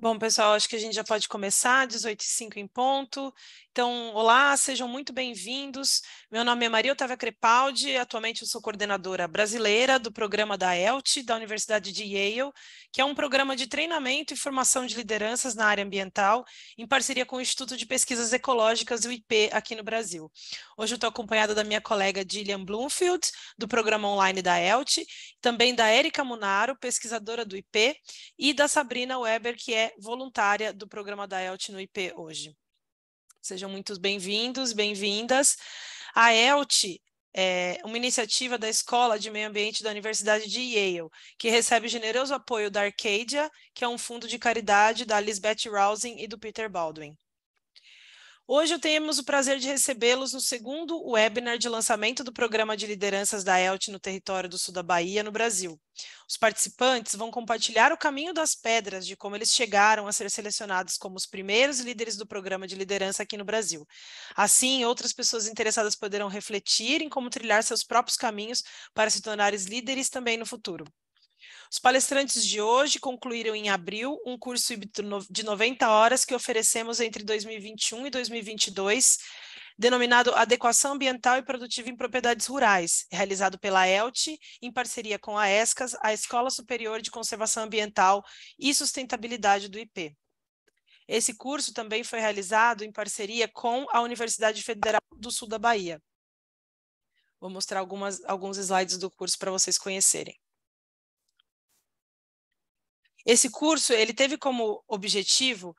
Bom, pessoal, acho que a gente já pode começar, 18h05 em ponto. Então, olá, sejam muito bem-vindos. Meu nome é Maria Otávia Crepaldi, atualmente eu sou coordenadora brasileira do programa da ELTE, da Universidade de Yale, que é um programa de treinamento e formação de lideranças na área ambiental, em parceria com o Instituto de Pesquisas Ecológicas, o IP, aqui no Brasil. Hoje eu estou acompanhada da minha colega Gillian Bloomfield, do programa online da ELTE, também da Érica Munaro, pesquisadora do IP, e da Sabrina Weber, que é voluntária do programa da ELTE no IP hoje. Sejam muito bem-vindos, bem-vindas. A ELTE é uma iniciativa da Escola de Meio Ambiente da Universidade de Yale, que recebe generoso apoio da Arcadia, que é um fundo de caridade da Lisbeth Rousing e do Peter Baldwin. Hoje temos o prazer de recebê-los no segundo webinar de lançamento do programa de lideranças da ELTE no território do sul da Bahia, no Brasil. Os participantes vão compartilhar o caminho das pedras de como eles chegaram a ser selecionados como os primeiros líderes do programa de liderança aqui no Brasil. Assim, outras pessoas interessadas poderão refletir em como trilhar seus próprios caminhos para se tornarem líderes também no futuro. Os palestrantes de hoje concluíram em abril um curso de 90 horas que oferecemos entre 2021 e 2022, denominado Adequação Ambiental e Produtiva em Propriedades Rurais, realizado pela ELTE, em parceria com a ESCAS, a Escola Superior de Conservação Ambiental e Sustentabilidade do IP. Esse curso também foi realizado em parceria com a Universidade Federal do Sul da Bahia. Vou mostrar alguns slides do curso para vocês conhecerem. Esse curso ele teve como objetivo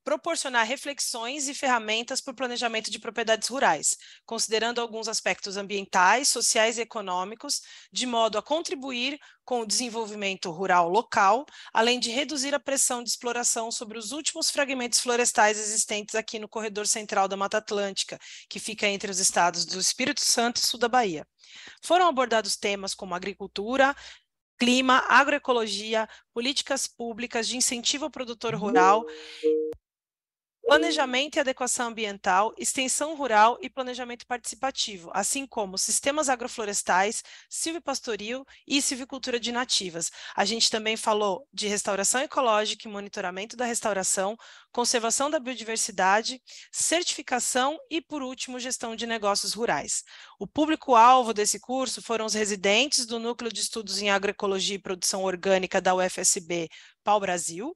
proporcionar reflexões e ferramentas para o planejamento de propriedades rurais, considerando alguns aspectos ambientais, sociais e econômicos, de modo a contribuir com o desenvolvimento rural local, além de reduzir a pressão de exploração sobre os últimos fragmentos florestais existentes aqui no corredor central da Mata Atlântica, que fica entre os estados do Espírito Santo e sul da Bahia. Foram abordados temas como agricultura, clima, agroecologia, políticas públicas de incentivo ao produtor rural, planejamento e adequação ambiental, extensão rural e planejamento participativo, assim como sistemas agroflorestais, silvipastoril e silvicultura de nativas. A gente também falou de restauração ecológica e monitoramento da restauração, conservação da biodiversidade, certificação e, por último, gestão de negócios rurais. O público-alvo desse curso foram os residentes do Núcleo de Estudos em Agroecologia e Produção Orgânica da UFSB, Pau-Brasil,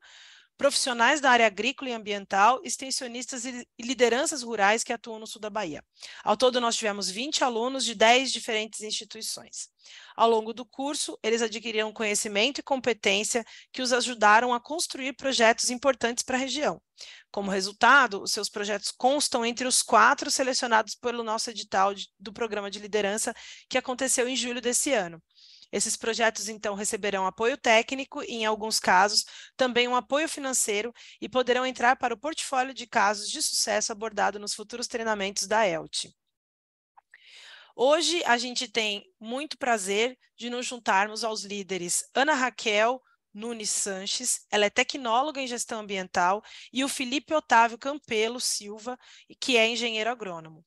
profissionais da área agrícola e ambiental, extensionistas e lideranças rurais que atuam no sul da Bahia. Ao todo, nós tivemos 20 alunos de 10 diferentes instituições. Ao longo do curso, eles adquiriram conhecimento e competência que os ajudaram a construir projetos importantes para a região. Como resultado, os seus projetos constam entre os 4 selecionados pelo nosso edital do Programa de Liderança, que aconteceu em julho desse ano. Esses projetos, então, receberão apoio técnico e, em alguns casos, também um apoio financeiro e poderão entrar para o portfólio de casos de sucesso abordado nos futuros treinamentos da ELTE. Hoje, a gente tem muito prazer de nos juntarmos aos líderes Ana Raquel Nunes Sanches, ela é tecnóloga em gestão ambiental, e o Felipe Otávio Campelo Silva, que é engenheiro agrônomo.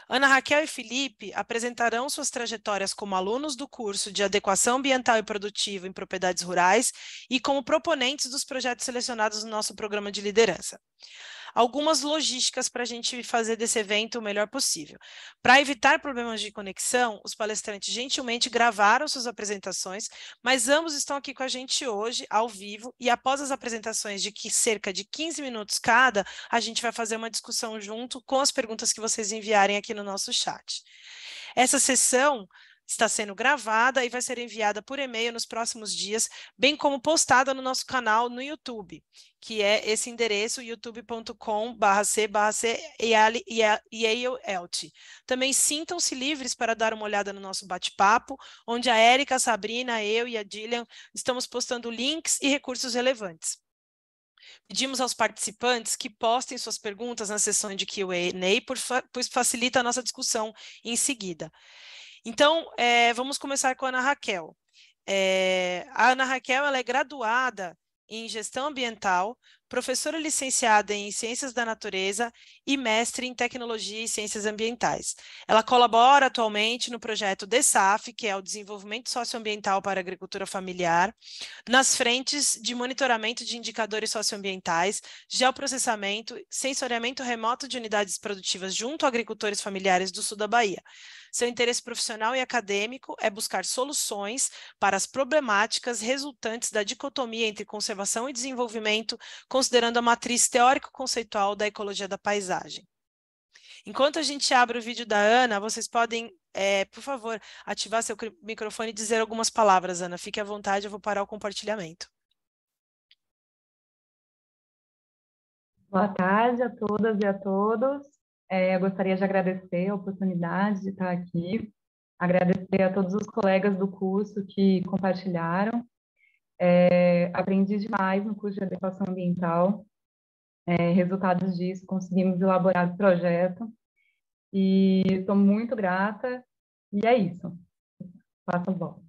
Ana Raquel e Felipe apresentarão suas trajetórias como alunos do curso de Adequação Ambiental e Produtiva em Propriedades Rurais e como proponentes dos projetos selecionados no nosso programa de liderança. Algumas logísticas para a gente fazer desse evento o melhor possível. Para evitar problemas de conexão, os palestrantes gentilmente gravaram suas apresentações, mas ambos estão aqui com a gente hoje, ao vivo, e após as apresentações de cerca de 15 minutos cada, a gente vai fazer uma discussão junto com as perguntas que vocês enviarem aqui no nosso chat. Essa sessão está sendo gravada e vai ser enviada por e-mail nos próximos dias, bem como postada no nosso canal no YouTube, que é esse endereço, youtube.com/c/YaleELTE. Também sintam-se livres para dar uma olhada no nosso bate-papo, onde a Érica, a Sabrina, eu e a Gillian estamos postando links e recursos relevantes. Pedimos aos participantes que postem suas perguntas na sessão de Q&A, pois facilita a nossa discussão em seguida. Então, vamos começar com a Ana Raquel. A Ana Raquel ela é graduada em Gestão Ambiental professora licenciada em Ciências da Natureza e mestre em Tecnologia e Ciências Ambientais. Ela colabora atualmente no projeto DESAF, que é o Desenvolvimento Socioambiental para a Agricultura Familiar, nas frentes de monitoramento de indicadores socioambientais, geoprocessamento, sensoriamento remoto de unidades produtivas junto a agricultores familiares do sul da Bahia. Seu interesse profissional e acadêmico é buscar soluções para as problemáticas resultantes da dicotomia entre conservação e desenvolvimento, considerando a matriz teórico-conceitual da ecologia da paisagem. Enquanto a gente abre o vídeo da Ana, vocês podem, por favor, ativar seu microfone e dizer algumas palavras, Ana. Fique à vontade, eu vou parar o compartilhamento. Boa tarde a todas e a todos. Eu gostaria de agradecer a oportunidade de estar aqui, agradecer a todos os colegas do curso que compartilharam. Aprendi demais no curso de adequação ambiental. Resultados disso, conseguimos elaborar o projeto e estou muito grata. E é isso. Passa a bola.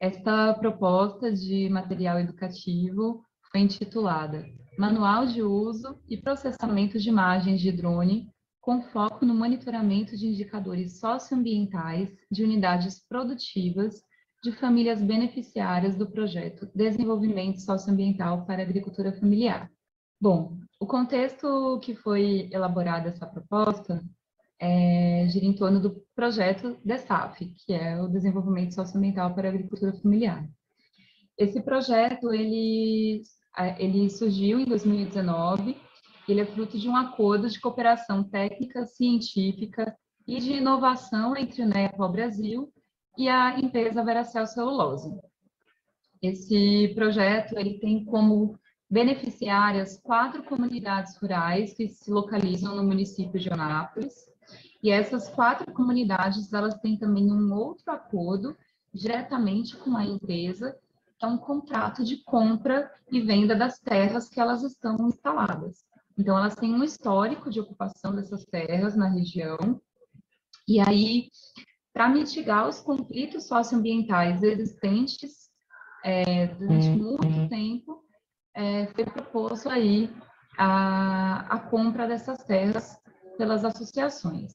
Esta proposta de material educativo foi intitulada Manual de Uso e Processamento de Imagens de Drone com foco no monitoramento de indicadores socioambientais de unidades produtivas de famílias beneficiárias do projeto Desenvolvimento Socioambiental para a Agricultura Familiar. Bom, o contexto que foi elaborada essa proposta gira em torno do projeto DESAF, que é o Desenvolvimento Socioambiental para a Agricultura Familiar. Esse projeto, ele surgiu em 2019, ele é fruto de um acordo de cooperação técnica, científica e de inovação entre o NEPA Brasil e a empresa Veracel Celulose. Esse projeto, ele tem como beneficiárias 4 comunidades rurais que se localizam no município de Onápolis. E essas 4 comunidades, elas têm também um outro acordo diretamente com a empresa, que é um contrato de compra e venda das terras que elas estão instaladas. Então, elas têm um histórico de ocupação dessas terras na região. E aí, para mitigar os conflitos socioambientais existentes durante muito tempo, foi proposto aí a compra dessas terras pelas associações.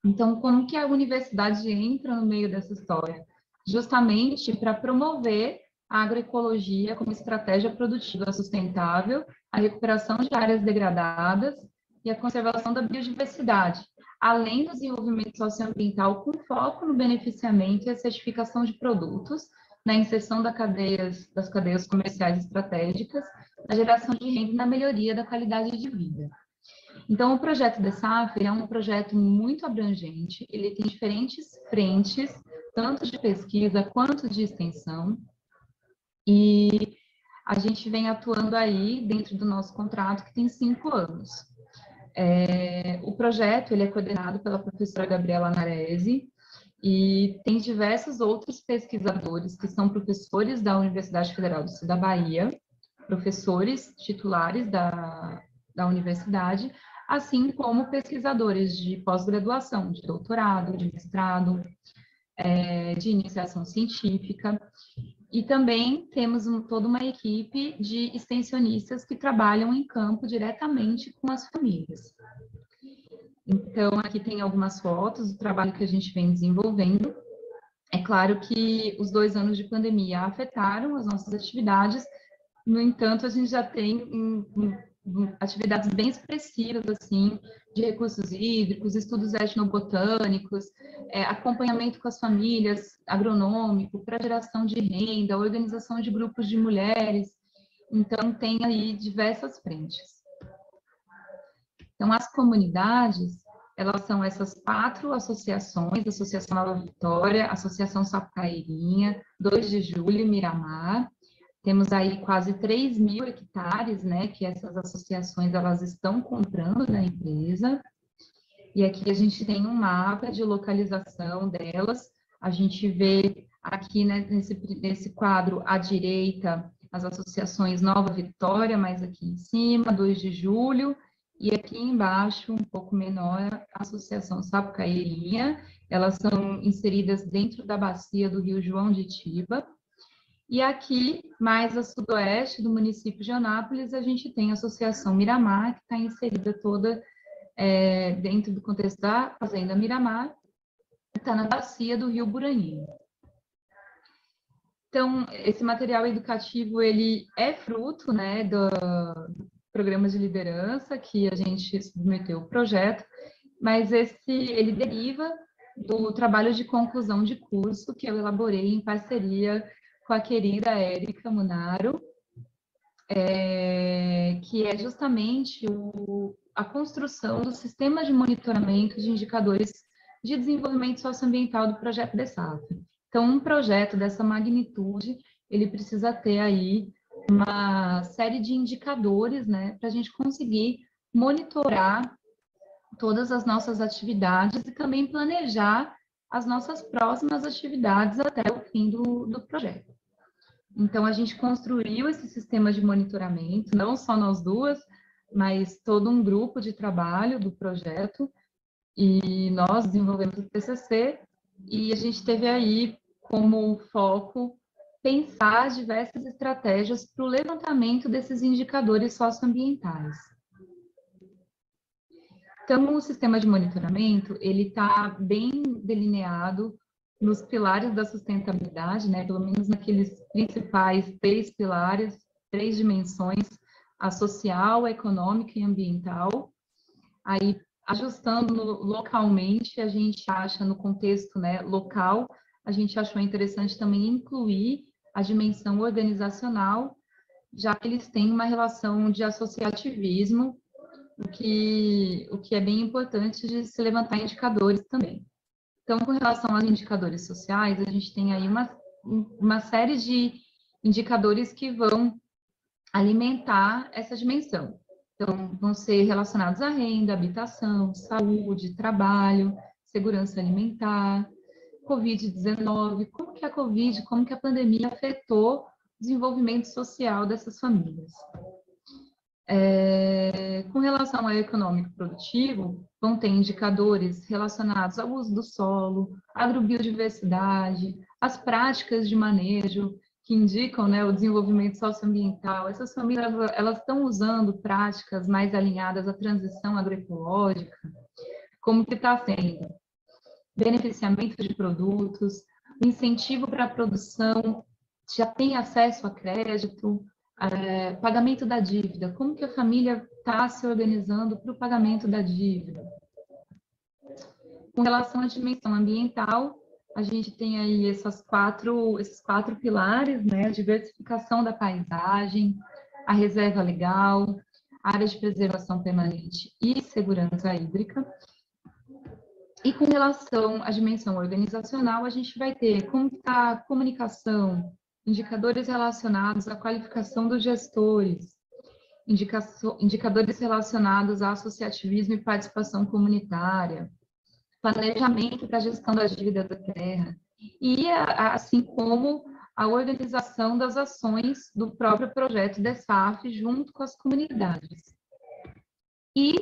Então, como que a universidade entra no meio dessa história? Justamente para promover a agroecologia como estratégia produtiva sustentável, a recuperação de áreas degradadas e a conservação da biodiversidade, além do desenvolvimento socioambiental com foco no beneficiamento e a certificação de produtos, na inserção das cadeias comerciais estratégicas, na geração de renda e na melhoria da qualidade de vida. Então, o projeto DESAF é um projeto muito abrangente, ele tem diferentes frentes, tanto de pesquisa quanto de extensão, e a gente vem atuando aí dentro do nosso contrato, que tem 5 anos. O projeto ele é coordenado pela professora Gabriela Naresi, e tem diversos outros pesquisadores que são professores da Universidade Federal do Sul da Bahia, professores titulares da universidade, assim como pesquisadores de pós-graduação, de doutorado, de mestrado, de iniciação científica, e também temos toda uma equipe de extensionistas que trabalham em campo diretamente com as famílias. Então, aqui tem algumas fotos do trabalho que a gente vem desenvolvendo. É claro que os 2 anos de pandemia afetaram as nossas atividades, no entanto, a gente já tem atividades bem expressivas, assim, de recursos hídricos, estudos etnobotânicos, acompanhamento com as famílias, agronômico, para geração de renda, organização de grupos de mulheres. Então, tem aí diversas frentes. Então, as comunidades, elas são essas 4 associações, Associação Nova Vitória, Associação Sapucairinha, 2 de Julho e Miramar. Temos aí quase 3.000 hectares, né, que essas associações elas estão comprando da empresa. E aqui a gente tem um mapa de localização delas. A gente vê aqui, né, nesse quadro à direita as associações Nova Vitória, mais aqui em cima, 2 de Julho, e aqui embaixo, um pouco menor, a Associação Sapucairinha. Elas são inseridas dentro da bacia do Rio João de Itiba. E aqui, mais a sudoeste do município de Anápolis, a gente tem a Associação Miramar, que está inserida toda dentro do contexto da Fazenda Miramar, que está na bacia do Rio Buraninho. Então, esse material educativo, ele é fruto, né, do programa de liderança que a gente submeteu o projeto, mas ele deriva do trabalho de conclusão de curso que eu elaborei em parceria com a querida Érica Munaro, que é justamente a construção do sistema de monitoramento de indicadores de desenvolvimento socioambiental do projeto DESAF. Então, um projeto dessa magnitude, ele precisa ter aí uma série de indicadores, né, para a gente conseguir monitorar todas as nossas atividades e também planejar as nossas próximas atividades até o fim do projeto. Então, a gente construiu esse sistema de monitoramento, não só nós duas, mas todo um grupo de trabalho do projeto, e nós desenvolvemos o TCC, e a gente teve aí como foco pensar diversas estratégias para o levantamento desses indicadores socioambientais. Então, o sistema de monitoramento, ele está bem delineado nos pilares da sustentabilidade, né? Pelo menos naqueles principais 3 pilares, 3 dimensões, a social, a econômica e ambiental. Aí, ajustando localmente, a gente acha no contexto, né, local, a gente achou interessante também incluir a dimensão organizacional, já que eles têm uma relação de associativismo, o que é bem importante de se levantar indicadores também. Então, com relação aos indicadores sociais, a gente tem aí uma série de indicadores que vão alimentar essa dimensão. Então, vão ser relacionados à renda, habitação, saúde, trabalho, segurança alimentar, Covid-19, como que a Covid, como que a pandemia afetou o desenvolvimento social dessas famílias. Com relação ao econômico produtivo, vão ter indicadores relacionados ao uso do solo, agrobiodiversidade, as práticas de manejo, que indicam, né, o desenvolvimento socioambiental. Essas famílias, elas estão usando práticas mais alinhadas à transição agroecológica, como que está sendo? Beneficiamento de produtos, incentivo para a produção, já tem acesso a crédito, pagamento da dívida, como que a família está se organizando para o pagamento da dívida. Com relação à dimensão ambiental, a gente tem aí esses quatro pilares, né? A diversificação da paisagem, a reserva legal, área de preservação permanente e segurança hídrica. E com relação à dimensão organizacional, a gente vai ter como está a comunicação, indicadores relacionados à qualificação dos gestores, indicadores relacionados a associativismo e participação comunitária, planejamento para a gestão da dívida da terra, e assim como a organização das ações do próprio projeto DESAF junto com as comunidades. E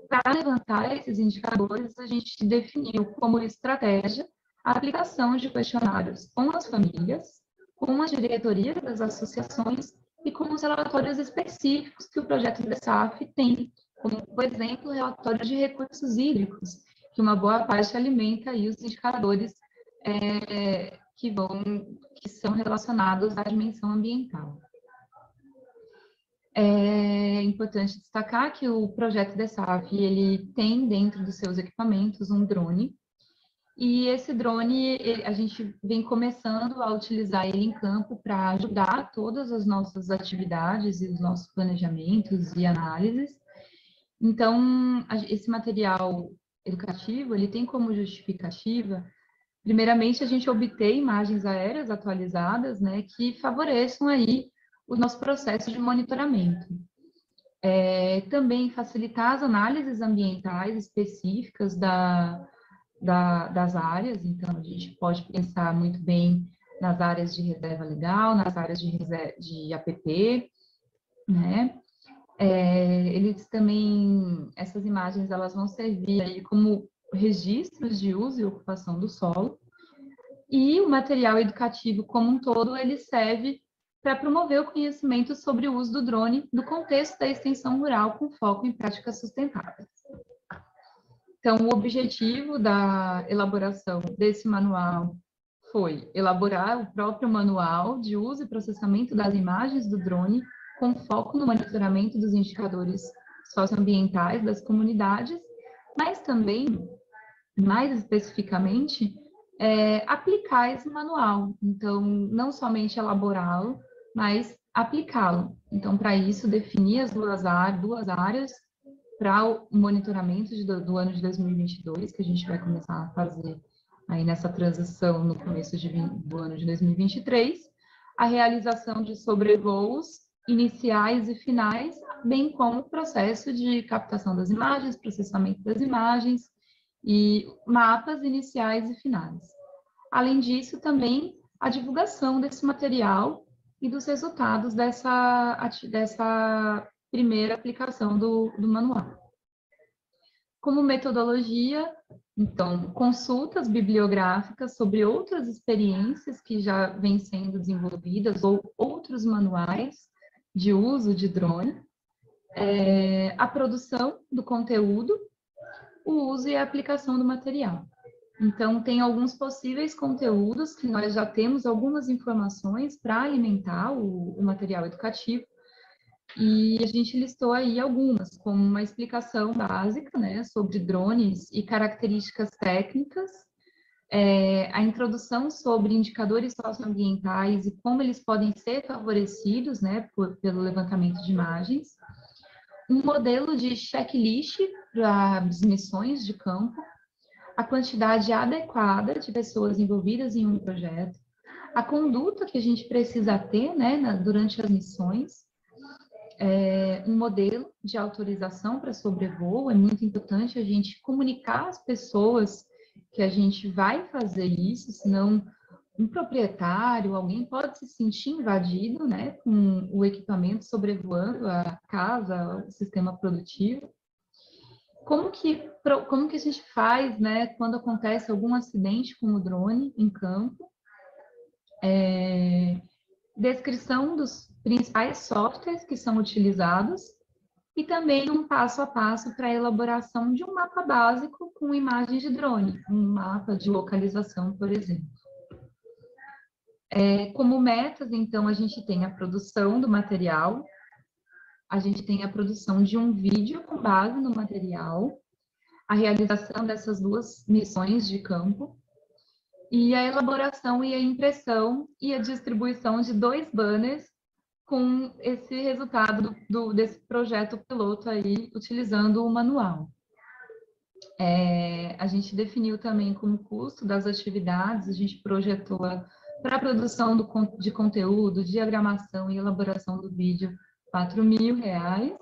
para levantar esses indicadores, a gente definiu como estratégia a aplicação de questionários com as famílias, com a diretoria das associações e com os relatórios específicos que o projeto DESAF tem, como, por exemplo, o relatório de recursos hídricos, que uma boa parte alimenta aí os indicadores que são relacionados à dimensão ambiental. É importante destacar que o projeto DESAF, ele tem dentro dos seus equipamentos um drone, e esse drone, a gente vem começando a utilizar ele em campo para ajudar todas as nossas atividades e os nossos planejamentos e análises. Então, esse material educativo, ele tem como justificativa, primeiramente, a gente obter imagens aéreas atualizadas, né, que favoreçam aí o nosso processo de monitoramento. Também facilitar as análises ambientais específicas das áreas, então a gente pode pensar muito bem nas áreas de reserva legal, nas áreas de APP, né? Eles também, essas imagens, elas vão servir aí como registros de uso e ocupação do solo, E o material educativo como um todo, ele serve para promover o conhecimento sobre o uso do drone no contexto da extensão rural com foco em práticas sustentáveis. Então, o objetivo da elaboração desse manual foi elaborar o próprio manual de uso e processamento das imagens do drone com foco no monitoramento dos indicadores socioambientais das comunidades, mas também, mais especificamente, aplicar esse manual. Então, não somente elaborá-lo, mas aplicá-lo. Então, para isso, definir as duas áreas para o monitoramento do ano de 2022, que a gente vai começar a fazer aí nessa transição no começo do ano de 2023, a realização de sobrevoos iniciais e finais, bem como o processo de captação das imagens, processamento das imagens e mapas iniciais e finais. Além disso, também a divulgação desse material e dos resultados dessa primeira aplicação do manual. Como metodologia, então, consultas bibliográficas sobre outras experiências que já vêm sendo desenvolvidas ou outros manuais de uso de drone, a produção do conteúdo, o uso e a aplicação do material. Então, tem alguns possíveis conteúdos que nós já temos algumas informações para alimentar o material educativo, e a gente listou aí algumas, como uma explicação básica, né, sobre drones e características técnicas, a introdução sobre indicadores socioambientais e como eles podem ser favorecidos, né, pelo levantamento de imagens, um modelo de checklist para as missões de campo, a quantidade adequada de pessoas envolvidas em um projeto, a conduta que a gente precisa ter, né, durante as missões, um modelo de autorização para sobrevoo. É muito importante a gente comunicar às pessoas que a gente vai fazer isso, senão um proprietário, alguém pode se sentir invadido, né, com o equipamento sobrevoando a casa, o sistema produtivo. Como que a gente faz, né, quando acontece algum acidente com o drone em campo? Descrição dos principais softwares que são utilizados e também um passo a passo para a elaboração de um mapa básico com imagens de drone, um mapa de localização, por exemplo. Como metas, então, a gente tem a produção do material, a gente tem a produção de um vídeo com base no material, a realização dessas duas missões de campo, e a elaboração e a impressão e a distribuição de 2 banners com esse resultado desse projeto piloto aí, utilizando o manual. A gente definiu também como custo das atividades, a gente projetou para a produção de conteúdo, diagramação e elaboração do vídeo, R$ 4.000,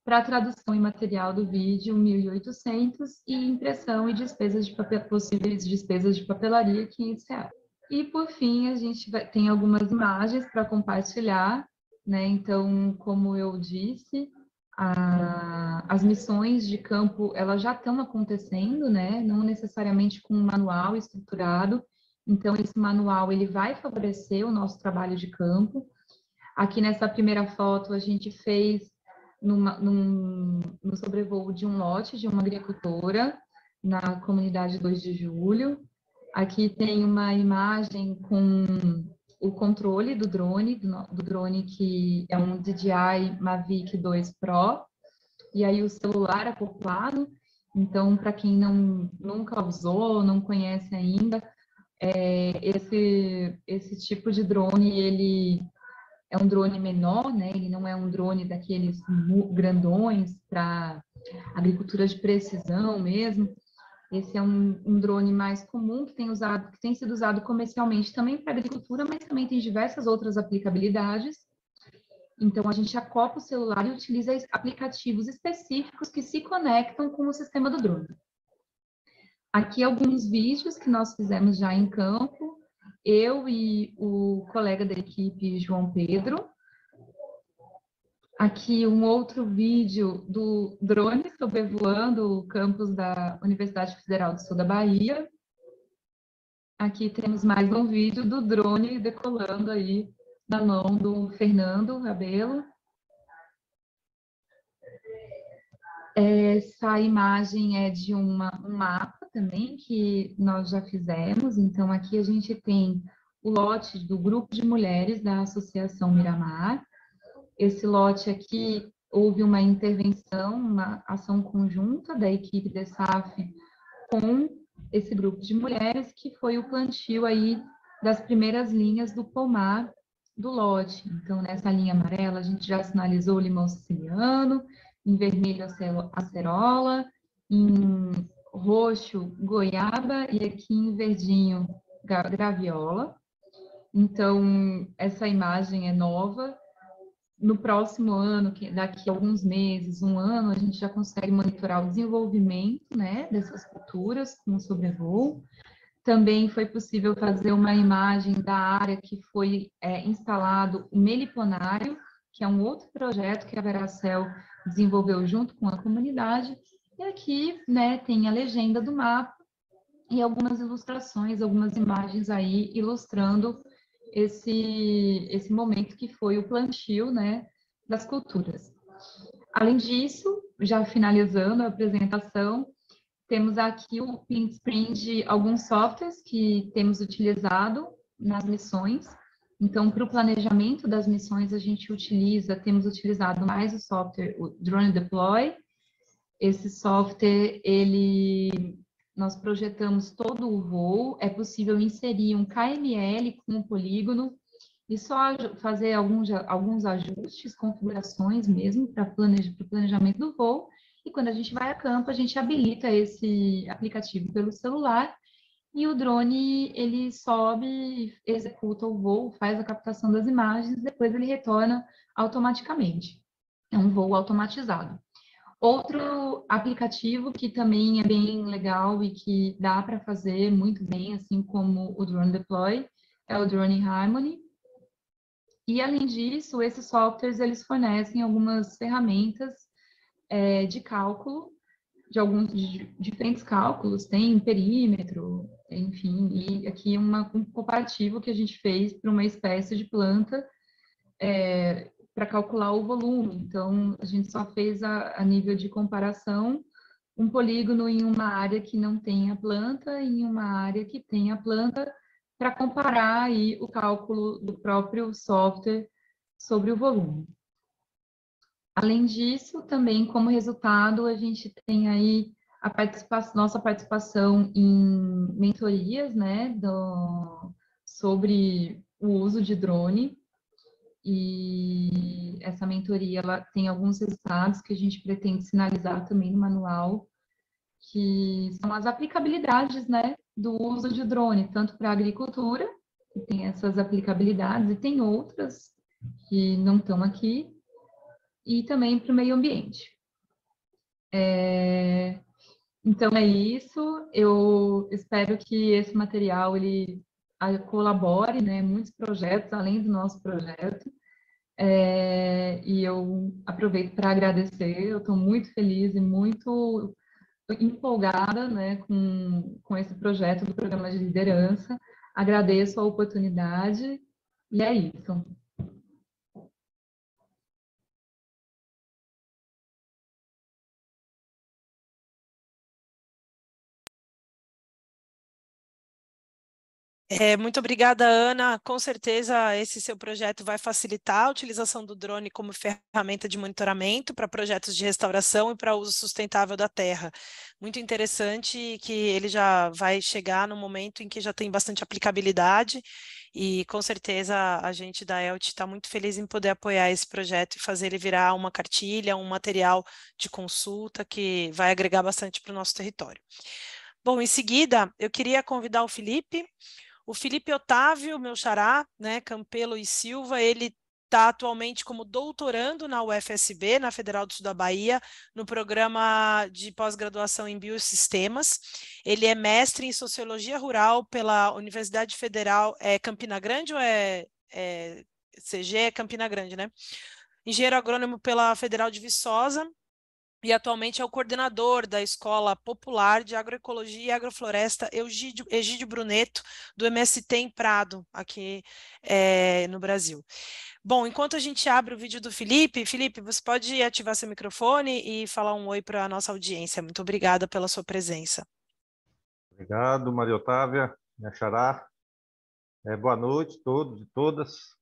para a tradução e material do vídeo, 1.800, e impressão e despesas de possíveis despesas de papelaria, R$ 500. E, por fim, a gente tem algumas imagens para compartilhar, né? Então, como eu disse, as missões de campo, elas já estão acontecendo, né? Não necessariamente com um manual estruturado. Então, esse manual, ele vai favorecer o nosso trabalho de campo. Aqui nessa primeira foto, a gente fez no sobrevoo de um lote de uma agricultora na comunidade 2 de Julho. Aqui tem uma imagem com o controle do drone que é um DJI Mavic 2 Pro, e aí o celular acoplado. Então, para quem nunca usou, não conhece ainda, esse tipo de drone, ele é um drone menor, né? Ele não é um drone daqueles grandões para agricultura de precisão mesmo. Esse é um drone mais comum que tem sido usado comercialmente também para agricultura, mas também tem diversas outras aplicabilidades. Então, a gente acopla o celular e utiliza aplicativos específicos que se conectam com o sistema do drone. Aqui alguns vídeos que nós fizemos já em campo, eu e o colega da equipe, João Pedro. Aqui um outro vídeo do drone sobrevoando o campus da Universidade Federal do Sul da Bahia. Aqui temos mais um vídeo do drone decolando aí na mão do Fernando Rabelo. Essa imagem é de um mapa também que nós já fizemos. Então, aqui a gente tem o lote do grupo de mulheres da Associação Miramar. Esse lote aqui houve uma intervenção, uma ação conjunta da equipe da SAF com esse grupo de mulheres, que foi o plantio aí das primeiras linhas do pomar do lote. Então, nessa linha amarela, a gente já sinalizou o limão siciliano, em vermelho acerola, em roxo goiaba e aqui em verdinho graviola. Então, essa imagem é nova. No próximo ano, daqui a alguns meses, um ano, a gente já consegue monitorar o desenvolvimento, né, dessas culturas com o sobrevoo. Também foi possível fazer uma imagem da área que foi instalado o meliponário, que é um outro projeto que a Veracel desenvolveu junto com a comunidade. E aqui, né, tem a legenda do mapa e algumas ilustrações, algumas imagens aí ilustrando esse momento que foi o plantio, né, das culturas. Além disso, já finalizando a apresentação, temos aqui o print screen de alguns softwares que temos utilizado nas missões. Então, para o planejamento das missões, temos utilizado mais o software, o Drone Deploy. Esse software, nós projetamos todo o voo, é possível inserir um KML com um polígono e só fazer alguns ajustes, configurações mesmo para o planejamento do voo. E quando a gente vai a campo, a gente habilita esse aplicativo pelo celular e o drone, ele sobe, executa o voo, faz a captação das imagens, depois ele retorna automaticamente. É um voo automatizado. Outro aplicativo que também é bem legal e que dá para fazer muito bem, assim como o Drone Deploy, é o Drone Harmony. E, além disso, esses softwares, eles fornecem algumas ferramentas de cálculo, de diferentes cálculos, tem perímetro, enfim, e aqui um comparativo que a gente fez para uma espécie de planta, para calcular o volume. Então, a gente só fez a nível de comparação um polígono em uma área que não tem a planta e em uma área que tem a planta, para comparar aí o cálculo do próprio software sobre o volume. Além disso, também como resultado, a gente tem aí nossa participação em mentorias, né, sobre o uso de drone. E essa mentoria, ela tem alguns resultados que a gente pretende sinalizar também no manual, que são as aplicabilidades, né, do uso de drone, tanto para a agricultura, que tem essas aplicabilidades, e tem outras que não estão aqui, e também para o meio ambiente. Então, é isso. Eu espero que esse material ele colabore, né, muitos projetos, além do nosso projeto. E eu aproveito para agradecer. Eu estou muito feliz e muito empolgada, né, com esse projeto do Programa de Liderança. Agradeço a oportunidade e é isso. Muito obrigada, Ana. Com certeza, esse seu projeto vai facilitar a utilização do drone como ferramenta de monitoramento para projetos de restauração e para uso sustentável da terra. Muito interessante que ele já vai chegar no momento em que já tem bastante aplicabilidade e, com certeza, a gente da ELTE está muito feliz em poder apoiar esse projeto e fazer ele virar uma cartilha, um material de consulta que vai agregar bastante para o nosso território. Bom, em seguida, eu queria convidar o Felipe Otávio, meu xará, né, Campelo e Silva, ele está atualmente como doutorando na UFSB, na Federal do Sul da Bahia, no programa de pós-graduação em Biosistemas. Ele é mestre em Sociologia Rural pela Universidade Federal, Campina Grande ou CG? É Campina Grande, né? Engenheiro agrônomo pela Federal de Viçosa, e atualmente é o coordenador da Escola Popular de Agroecologia e Agrofloresta Egídio Bruneto, do MST em Prado, aqui no Brasil. Bom, enquanto a gente abre o vídeo do Felipe, Felipe, você pode ativar seu microfone e falar um oi para a nossa audiência. Muito obrigada pela sua presença. Obrigado, Maria Otávia, minha xará. Boa noite a todos e todas.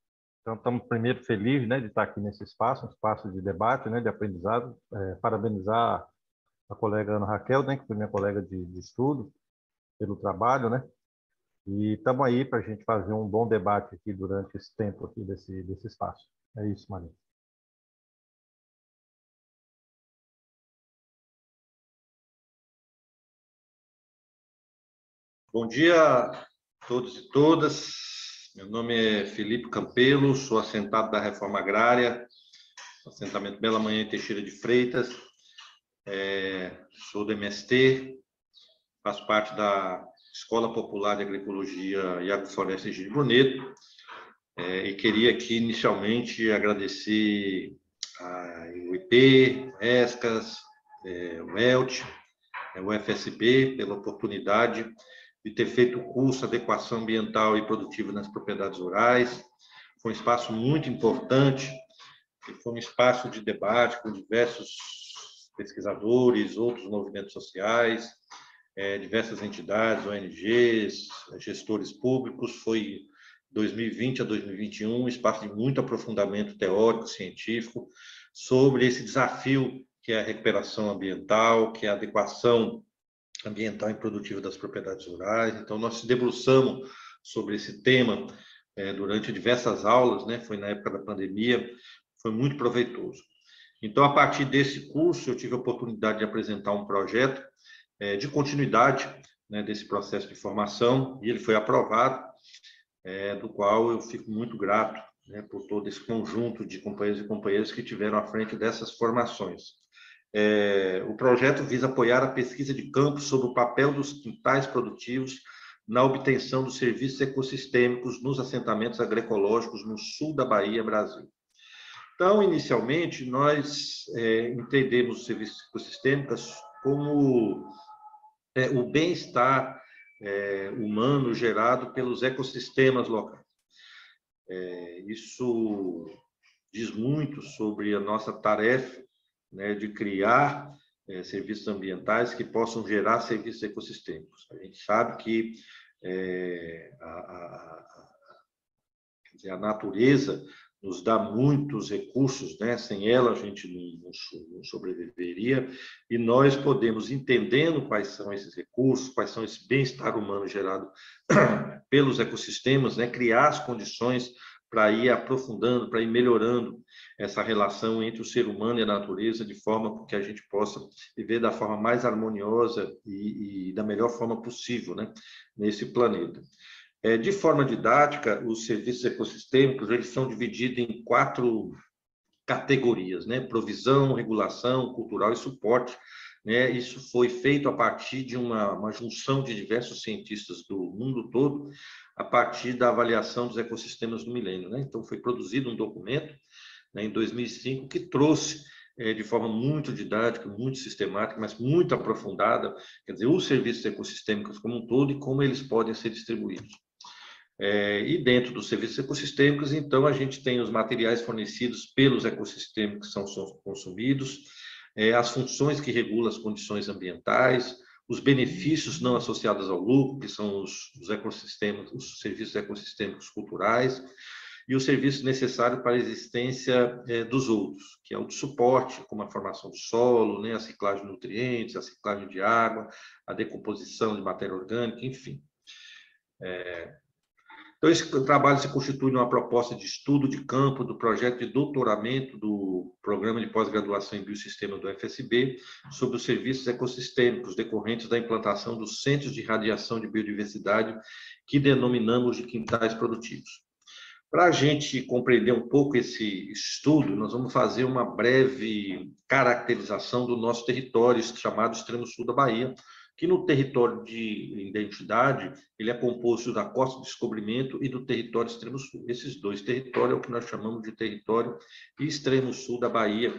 Então, estamos primeiro felizes, né, de estar aqui nesse espaço, um espaço de debate, né, de aprendizado. Parabenizar a colega Ana Raquel, né, que foi minha colega de estudo, pelo trabalho, né? E estamos aí para a gente fazer um bom debate aqui durante esse tempo aqui desse espaço. É isso, Maria. Bom dia a todos e todas. Meu nome é Felipe Campelo, sou assentado da Reforma Agrária, assentamento Bela Manhã e Teixeira de Freitas. Sou do MST, faço parte da Escola Popular de Agroecologia e Agrofloresta Egídio Bruneto. E queria aqui, inicialmente, agradecer a UIP, o ESCAS, o ELT, o FSB, pela oportunidade de ter feito o curso Adequação Ambiental e Produtiva nas Propriedades Rurais. Foi um espaço muito importante, foi um espaço de debate com diversos pesquisadores, outros movimentos sociais, diversas entidades, ONGs, gestores públicos. Foi 2020 a 2021 um espaço de muito aprofundamento teórico, científico, sobre esse desafio que é a recuperação ambiental, que é a adequação ambiental e produtiva das propriedades rurais. Então, nós se debruçamos sobre esse tema durante diversas aulas, né? Foi na época da pandemia, foi muito proveitoso. Então, a partir desse curso, eu tive a oportunidade de apresentar um projeto de continuidade, né, desse processo de formação, e ele foi aprovado, do qual eu fico muito grato, né, por todo esse conjunto de companheiros e companheiras que tiveram à frente dessas formações. O projeto visa apoiar a pesquisa de campo sobre o papel dos quintais produtivos na obtenção dos serviços ecossistêmicos nos assentamentos agroecológicos no sul da Bahia, Brasil. Então, inicialmente, nós entendemos os serviços ecossistêmicos como o bem-estar humano gerado pelos ecossistemas locais. Isso diz muito sobre a nossa tarefa, né, de criar serviços ambientais que possam gerar serviços ecossistêmicos. A gente sabe que a natureza nos dá muitos recursos, né? Sem ela a gente não sobreviveria, e nós podemos, entendendo quais são esses recursos, quais são esse bem-estar humano gerado pelos ecossistemas, né? Criar as condições para ir aprofundando, para ir melhorando essa relação entre o ser humano e a natureza, de forma que a gente possa viver da forma mais harmoniosa e da melhor forma possível, né, nesse planeta. De forma didática, os serviços ecossistêmicos eles são divididos em 4 categorias, né? Provisão, regulação, cultural e suporte. Né? Isso foi feito a partir de uma junção de diversos cientistas do mundo todo, a partir da avaliação dos ecossistemas do milênio. Né? Então, foi produzido um documento, né, em 2005, que trouxe de forma muito didática, muito sistemática, mas muito aprofundada, quer dizer, os serviços ecossistêmicos como um todo e como eles podem ser distribuídos. E dentro dos serviços ecossistêmicos, então, a gente tem os materiais fornecidos pelos ecossistemas que são consumidos, as funções que regulam as condições ambientais, os benefícios não associados ao lucro, que são os ecossistemas, os serviços ecossistêmicos culturais, e os serviços necessários para a existência dos outros, que é o de suporte, como a formação do solo, né, a ciclagem de nutrientes, a ciclagem de água, a decomposição de matéria orgânica, enfim. Então, esse trabalho se constitui numa proposta de estudo de campo do projeto de doutoramento do Programa de Pós-Graduação em Biosistema do FSB sobre os serviços ecossistêmicos decorrentes da implantação dos Centros de Radiação de Biodiversidade, que denominamos de quintais produtivos. Para a gente compreender um pouco esse estudo, nós vamos fazer uma breve caracterização do nosso território, chamado Extremo Sul da Bahia, que no território de identidade, ele é composto da Costa do Descobrimento e do território Extremo Sul. Esses 2 territórios é o que nós chamamos de território Extremo Sul da Bahia.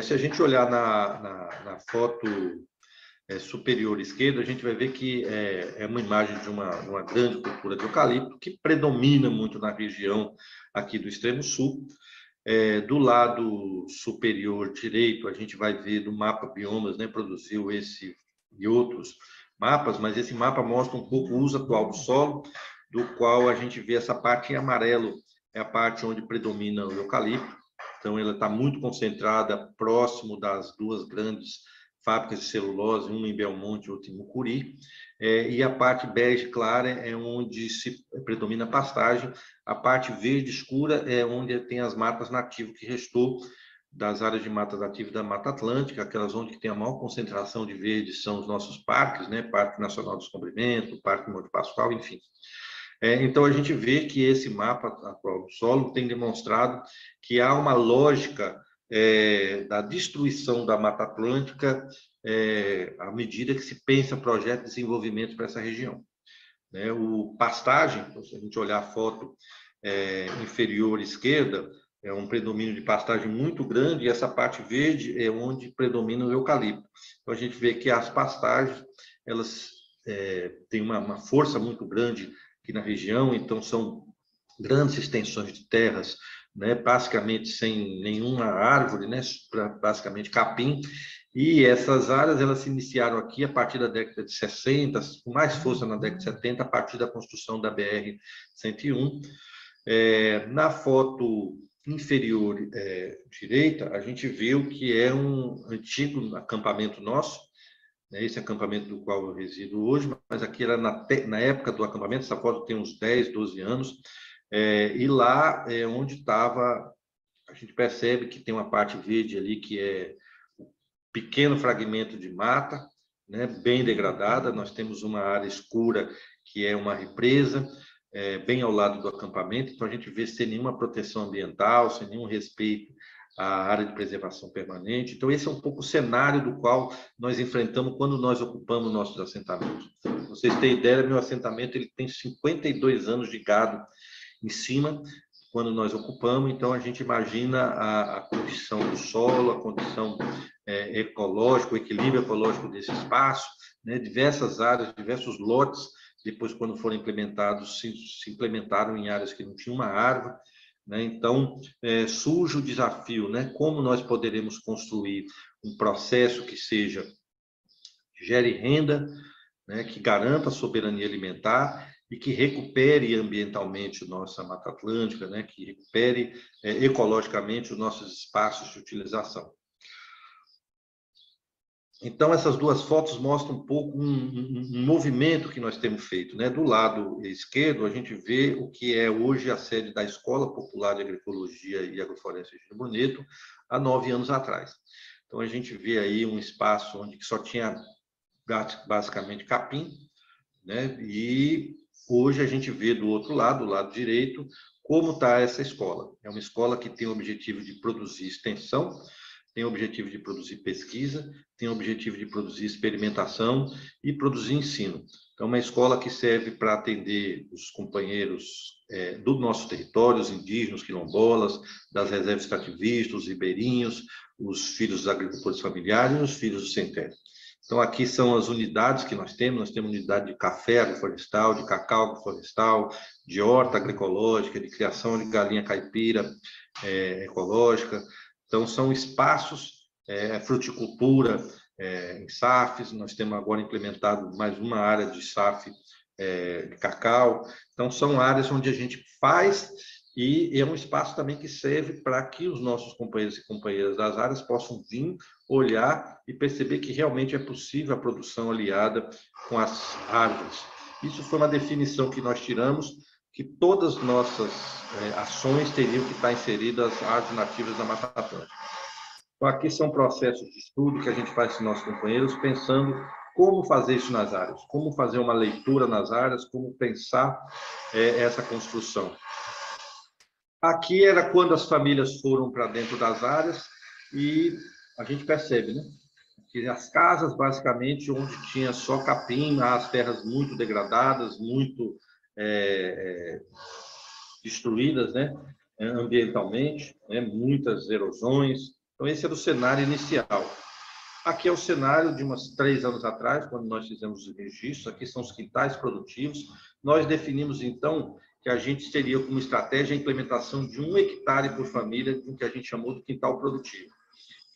Se a gente olhar na foto superior esquerda, a gente vai ver que é uma imagem de uma grande cultura de eucalipto que predomina muito na região aqui do extremo sul. Do lado superior direito, a gente vai ver do mapa Biomas, né, produziu esse e outros mapas, mas esse mapa mostra um pouco o uso atual do solo, do qual a gente vê essa parte em amarelo, é a parte onde predomina o eucalipto. Então, ela está muito concentrada próximo das duas grandes fábricas de celulose, uma em Belmonte e outra em Mucuri. E a parte bege clara é onde se predomina a pastagem. A parte verde escura é onde tem as matas nativas que restou das áreas de mata nativa da Mata Atlântica, aquelas onde tem a maior concentração de verde são os nossos parques, né? Parque Nacional do Descobrimento, Parque Monte Pascoal, enfim. Então, a gente vê que esse mapa atual do solo tem demonstrado que há uma lógica da destruição da Mata Atlântica à medida que se pensa projetos de desenvolvimento para essa região. O pastagem, então, se a gente olhar a foto inferior esquerda, é um predomínio de pastagem muito grande, e essa parte verde é onde predomina o eucalipto. Então, a gente vê que as pastagens, elas têm uma força muito grande aqui na região, então são grandes extensões de terras, né, basicamente sem nenhuma árvore, né, basicamente capim, e essas áreas elas se iniciaram aqui a partir da década de 60, com mais força na década de 70, a partir da construção da BR-101. Na foto inferior direita, a gente viu que é um antigo acampamento nosso, esse acampamento do qual eu resido hoje, mas aqui era na época do acampamento, essa foto tem uns 10, 12 anos, e lá é onde estava, a gente percebe que tem uma parte verde ali, que é um pequeno fragmento de mata, né, bem degradada. Nós temos uma área escura, que é uma represa, bem ao lado do acampamento, então a gente vê sem nenhuma proteção ambiental, sem nenhum respeito à área de preservação permanente. Então, esse é um pouco o cenário do qual nós enfrentamos quando nós ocupamos nossos assentamentos. Pra vocês terem ideia, meu assentamento ele tem 52 anos de gado em cima, quando nós ocupamos, então a gente imagina a condição do solo, a condição ecológica, o equilíbrio ecológico desse espaço, né? Diversas áreas, diversos lotes, depois quando foram implementados, se implementaram em áreas que não tinham uma árvore, né? Então, surge o desafio, né? Como nós poderemos construir um processo que gere renda, né? Que garanta a soberania alimentar e que recupere ambientalmente a nossa Mata Atlântica, né? Que recupere ecologicamente os nossos espaços de utilização. Então, essas duas fotos mostram um pouco um movimento que nós temos feito, né? Do lado esquerdo, a gente vê o que é hoje a sede da Escola Popular de Agroecologia e Agrofloresta de Rio Bonito, há 9 anos atrás. Então, a gente vê aí um espaço onde só tinha basicamente capim, né? E hoje a gente vê do outro lado, do lado direito, como está essa escola. É uma escola que tem o objetivo de produzir extensão, tem o objetivo de produzir pesquisa, tem o objetivo de produzir experimentação e produzir ensino. Então, é uma escola que serve para atender os companheiros do nosso território, os indígenas, quilombolas, das reservas extrativistas, os ribeirinhos, os filhos dos agricultores familiares e os filhos do sem terra. Então, aqui são as unidades que nós temos unidade de café agroflorestal, de cacau agroflorestal, de horta agroecológica, de criação de galinha caipira ecológica. Então, são espaços, fruticultura em SAFs, nós temos agora implementado mais uma área de SAF de cacau. Então, são áreas onde a gente faz e é um espaço também que serve para que os nossos companheiros e companheiras das áreas possam vir, olhar e perceber que realmente é possível a produção aliada com as árvores. Isso foi uma definição que nós tiramos, que todas as nossas ações teriam que estar inseridas as árvores nativas da Mata Atlântica. Então, aqui são processos de estudo que a gente faz com nossos companheiros, pensando como fazer isso nas áreas, como fazer uma leitura nas áreas, como pensar essa construção. Aqui era quando as famílias foram para dentro das áreas e a gente percebe, né? Que as casas, basicamente, onde tinha só capim, as terras muito degradadas, muito destruídas, né? Ambientalmente, né? Muitas erosões, Então, esse era o cenário inicial. Aqui é o cenário de umas 3 anos atrás, quando nós fizemos os registros. Aqui são os quintais produtivos. Nós definimos, então, que a gente teria como estratégia a implementação de 1 hectare por família, o que a gente chamou de quintal produtivo.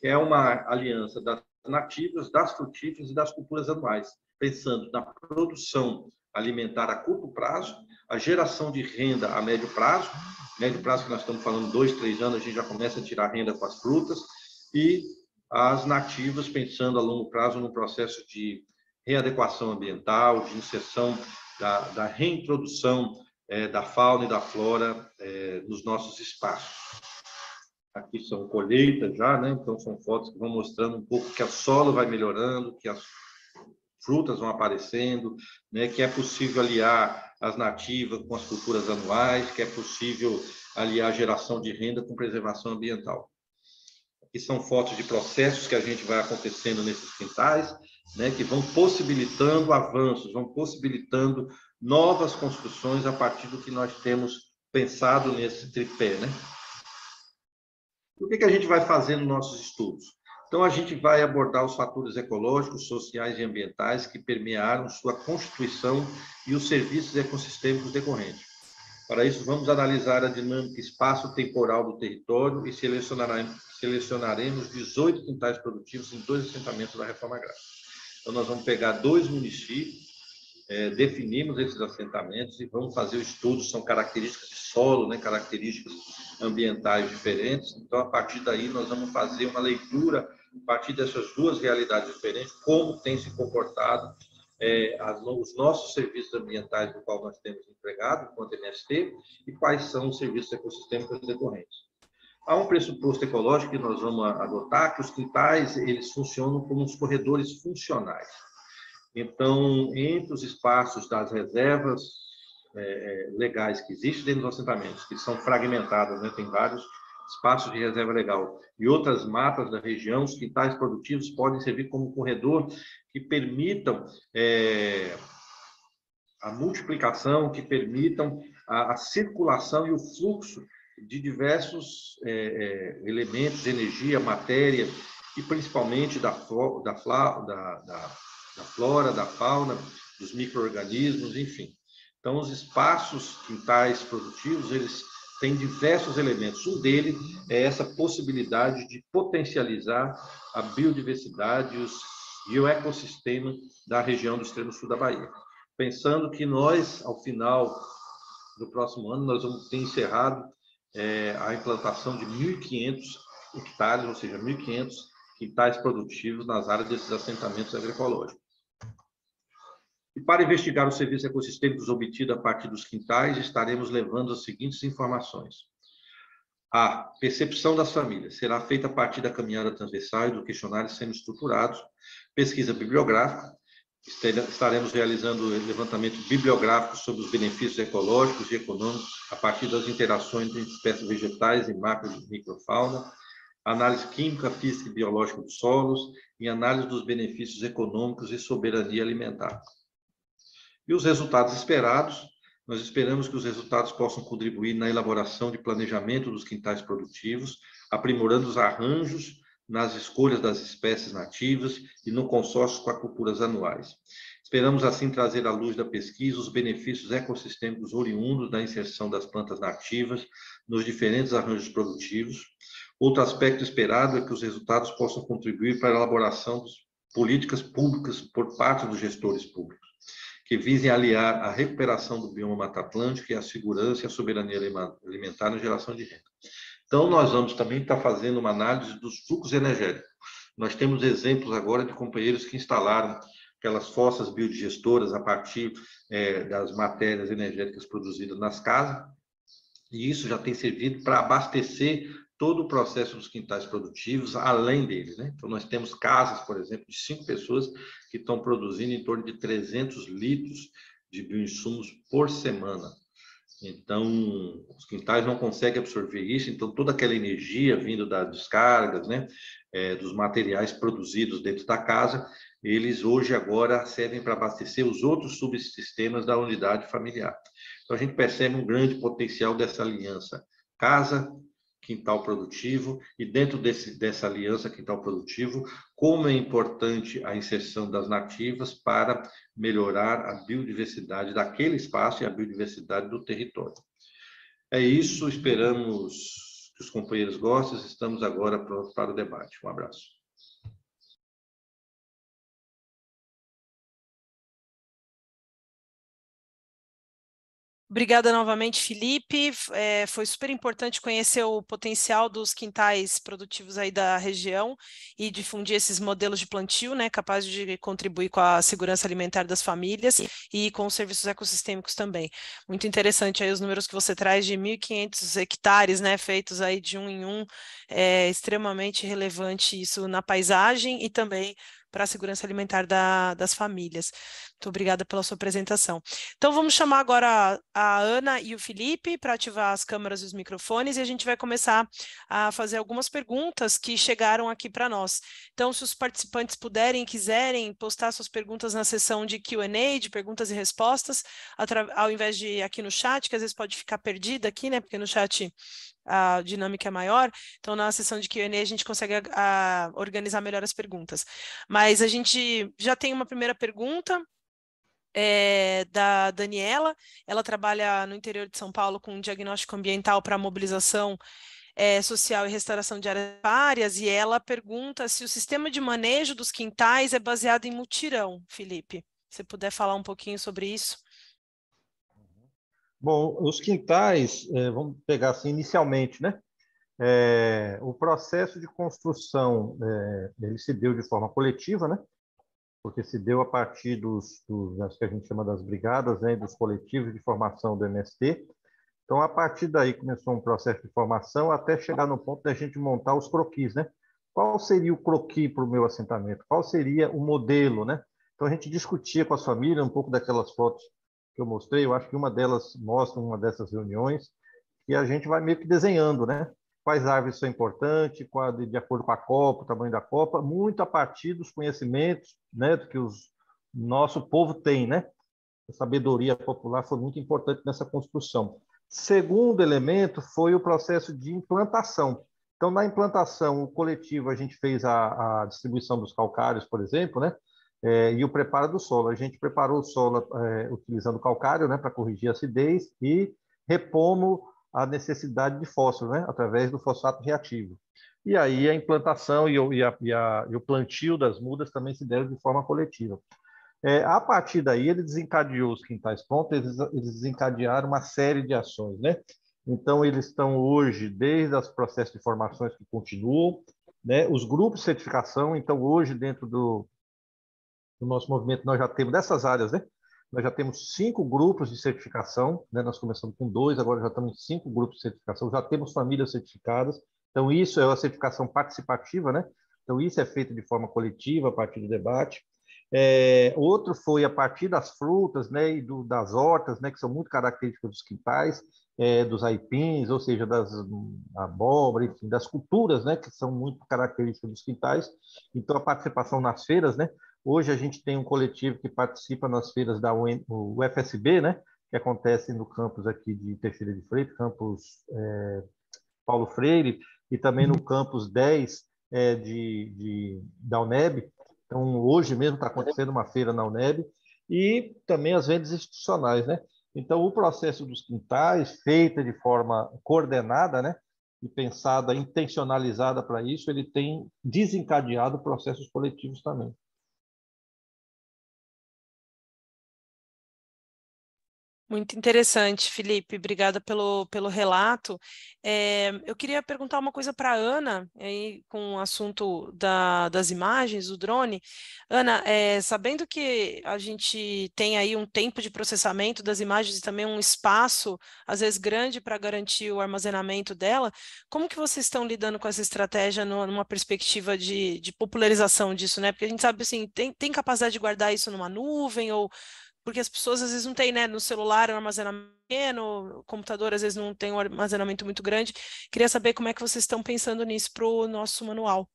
É uma aliança das nativas, das frutíferas e das culturas anuais, pensando na produção alimentar a curto prazo, a geração de renda a médio prazo que nós estamos falando 2, 3 anos, a gente já começa a tirar renda com as frutas, e as nativas pensando a longo prazo no processo de readequação ambiental, de inserção da reintrodução da fauna e da flora nos nossos espaços. Aqui são colheitas já, né? Então são fotos que vão mostrando um pouco que o solo vai melhorando, que as frutas vão aparecendo, né? Que é possível aliar as nativas com as culturas anuais, que é possível aliar a geração de renda com preservação ambiental. Aqui são fotos de processos que a gente vai acontecendo nesses quintais, né? Que vão possibilitando avanços, vão possibilitando novas construções a partir do que nós temos pensado nesse tripé, né? O que a gente vai fazer nos nossos estudos? Então, a gente vai abordar os fatores ecológicos, sociais e ambientais que permearam sua constituição e os serviços ecossistêmicos decorrentes. Para isso, vamos analisar a dinâmica espaço-temporal do território e selecionaremos 18 quintais produtivos em 2 assentamentos da reforma agrária. Então, nós vamos pegar 2 municípios, definimos esses assentamentos e vamos fazer o estudo. São características de solo, né, características ambientais diferentes. Então, a partir daí, nós vamos fazer uma leitura, a partir dessas 2 realidades diferentes, como tem se comportado os nossos serviços ambientais, do qual nós temos empregado, enquanto MST, e quais são os serviços ecossistêmicos decorrentes. Há um pressuposto ecológico que nós vamos adotar, que os quintais eles funcionam como uns corredores funcionais. Então, entre os espaços das reservas legais que existem dentro dos assentamentos, que são fragmentadas, né? Tem vários espaços de reserva legal, e outras matas da região, os quintais produtivos podem servir como corredor que permitam a multiplicação, que permitam a circulação e o fluxo de diversos elementos de energia, matéria, e principalmente da flora, da fauna, dos micro-organismos, enfim. Então, os espaços quintais produtivos, eles têm diversos elementos. Um deles é essa possibilidade de potencializar a biodiversidade e o ecossistema da região do extremo sul da Bahia. Pensando que nós, ao final do próximo ano, nós vamos ter encerrado a implantação de 1.500 hectares, ou seja, 1.500 quintais produtivos nas áreas desses assentamentos agroecológicos. E para investigar os serviços ecossistêmicos obtidos a partir dos quintais, estaremos levando as seguintes informações. A percepção das famílias será feita a partir da caminhada transversal e do questionário semi-estruturados, pesquisa bibliográfica, estaremos realizando levantamento bibliográfico sobre os benefícios ecológicos e econômicos a partir das interações entre espécies vegetais e macro e microfauna, análise química, física e biológica dos solos e análise dos benefícios econômicos e soberania alimentar. E os resultados esperados, nós esperamos que os resultados possam contribuir na elaboração de planejamento dos quintais produtivos, aprimorando os arranjos nas escolhas das espécies nativas e no consórcio com as culturas anuais. Esperamos, assim, trazer à luz da pesquisa os benefícios ecossistêmicos oriundos da inserção das plantas nativas nos diferentes arranjos produtivos. Outro aspecto esperado é que os resultados possam contribuir para a elaboração de políticas públicas por parte dos gestores públicos, que visem aliar a recuperação do bioma Mata Atlântica e a segurança e a soberania alimentar na geração de renda. Então, nós vamos também estar fazendo uma análise dos fluxos energéticos. Nós temos exemplos agora de companheiros que instalaram aquelas fossas biodigestoras a partir das matérias energéticas produzidas nas casas, e isso já tem servido para abastecer todo o processo dos quintais produtivos, além deles, né? Então, nós temos casas, por exemplo, de 5 pessoas que estão produzindo em torno de 300 litros de bioinsumos por semana. Então, os quintais não conseguem absorver isso, então toda aquela energia vindo das descargas, né, dos materiais produzidos dentro da casa, eles hoje agora servem para abastecer os outros subsistemas da unidade familiar. Então, a gente percebe um grande potencial dessa aliança casa, quintal produtivo, e dentro dessa aliança quintal produtivo, como é importante a inserção das nativas para melhorar a biodiversidade daquele espaço e a biodiversidade do território. É isso, esperamos que os companheiros gostem, estamos agora prontos para o debate. Um abraço. Obrigada novamente, Felipe. Foi super importante conhecer o potencial dos quintais produtivos aí da região e difundir esses modelos de plantio, né, capazes de contribuir com a segurança alimentar das famílias e com os serviços ecossistêmicos também. Muito interessante aí os números que você traz de 1.500 hectares, né, feitos aí de um em um, é extremamente relevante isso na paisagem e também para a segurança alimentar das famílias. Muito obrigada pela sua apresentação. Então, vamos chamar agora a Ana e o Felipe para ativar as câmeras e os microfones e a gente vai começar a fazer algumas perguntas que chegaram aqui para nós. Então, se os participantes puderem e quiserem postar suas perguntas na seção de Q&A, de perguntas e respostas, ao invés de aqui no chat, que às vezes pode ficar perdida aqui, né? Porque no chat a dinâmica é maior, então na sessão de Q&A a gente consegue organizar melhor as perguntas. Mas a gente já tem uma primeira pergunta, da Daniela. Ela trabalha no interior de São Paulo com diagnóstico ambiental para mobilização social e restauração de áreas, e ela pergunta se o sistema de manejo dos quintais é baseado em mutirão, Felipe. Se você puder falar um pouquinho sobre isso. Bom, os quintais, vamos pegar assim inicialmente, né? O processo de construção, ele se deu de forma coletiva, né? Porque se deu a partir dos que a gente chama das brigadas, né? Dos coletivos de formação do MST. Então, a partir daí começou um processo de formação até chegar no ponto da gente montar os croquis, né? Qual seria o croquis para o meu assentamento? Qual seria o modelo, né? Então, a gente discutia com as famílias um pouco daquelas fotos que eu mostrei. Eu acho que uma delas mostra uma dessas reuniões que a gente vai meio que desenhando, né? Quais árvores são importantes, de acordo com a copa, o tamanho da copa, muito a partir dos conhecimentos, né, que o nosso povo tem, né? A sabedoria popular foi muito importante nessa construção. Segundo elemento foi o processo de implantação. Então, na implantação, o coletivo, a gente fez a distribuição dos calcários, por exemplo, né? E o preparo do solo. A gente preparou o solo utilizando calcário, né, para corrigir a acidez e repomos a necessidade de fósforo, né, através do fosfato reativo. E aí a implantação e o plantio das mudas também se deram de forma coletiva. A partir daí, ele desencadeou os quintais prontos, eles desencadearam uma série de ações, né? Então, eles estão hoje, desde os processos de formações que continuam, né? Os grupos de certificação, então, hoje, dentro do nosso movimento, nós já temos, dessas áreas, né? Nós já temos 5 grupos de certificação, né? Nós começamos com 2, agora já estamos em 5 grupos de certificação, já temos famílias certificadas, então isso é uma certificação participativa, né? Então isso é feito de forma coletiva, a partir do debate. Outro foi a partir das frutas, né, e das hortas, né, que são muito características dos quintais, dos aipins, ou seja, das abóbora, enfim, das culturas, né, que são muito características dos quintais. Então, a participação nas feiras, né, hoje a gente tem um coletivo que participa nas feiras da UFSB, né, que acontece no campus aqui de Teixeira de Freitas, campus Paulo Freire, e também no campus 10 da UNEB. Então, hoje mesmo está acontecendo uma feira na UNEB e também as vendas institucionais, né? Então, o processo dos quintais, feita de forma coordenada, né, e pensada, intencionalizada para isso, ele tem desencadeado processos coletivos também. Muito interessante, Felipe. Obrigada pelo relato. Eu queria perguntar uma coisa para a Ana, aí, com o assunto das imagens, o drone. Ana, sabendo que a gente tem aí um tempo de processamento das imagens e também um espaço, às vezes grande, para garantir o armazenamento dela, como que vocês estão lidando com essa estratégia numa perspectiva de popularização disso, né? Porque a gente sabe, assim, tem capacidade de guardar isso numa nuvem ou porque as pessoas às vezes não têm, né, no celular um armazenamento pequeno, o computador às vezes não tem um armazenamento muito grande. Queria saber como é que vocês estão pensando nisso para o nosso manual.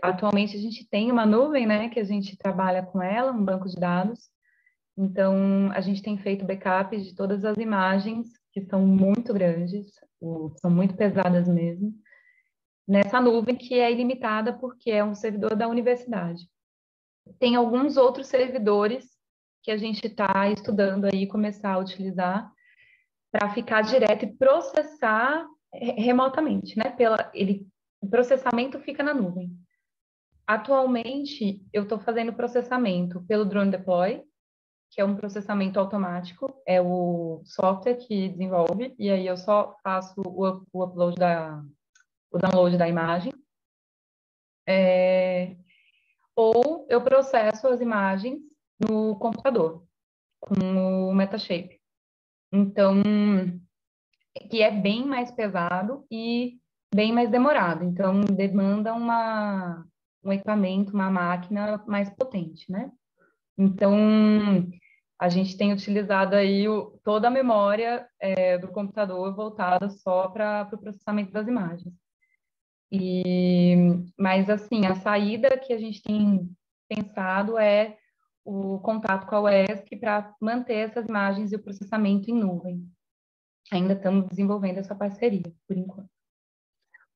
Atualmente, a gente tem uma nuvem, né, que a gente trabalha com ela, um banco de dados. Então, a gente tem feito backup de todas as imagens que são muito grandes, são muito pesadas mesmo, nessa nuvem que é ilimitada porque é um servidor da universidade. Tem alguns outros servidores que a gente está estudando aí, começar a utilizar para ficar direto e processar remotamente, né? O processamento fica na nuvem. Atualmente, eu estou fazendo processamento pelo Drone Deploy, que é um processamento automático, é o software que desenvolve, e aí eu só faço o download da imagem. Ou eu processo as imagens no computador, com o Metashape. Então, que é bem mais pesado e bem mais demorado. Então, demanda um equipamento, uma máquina mais potente, né? Então, a gente tem utilizado aí toda a memória do computador voltada só para o processamento das imagens. Mas, assim, a saída que a gente tem pensado é o contato com a UESC para manter essas imagens e o processamento em nuvem. Ainda estamos desenvolvendo essa parceria, por enquanto.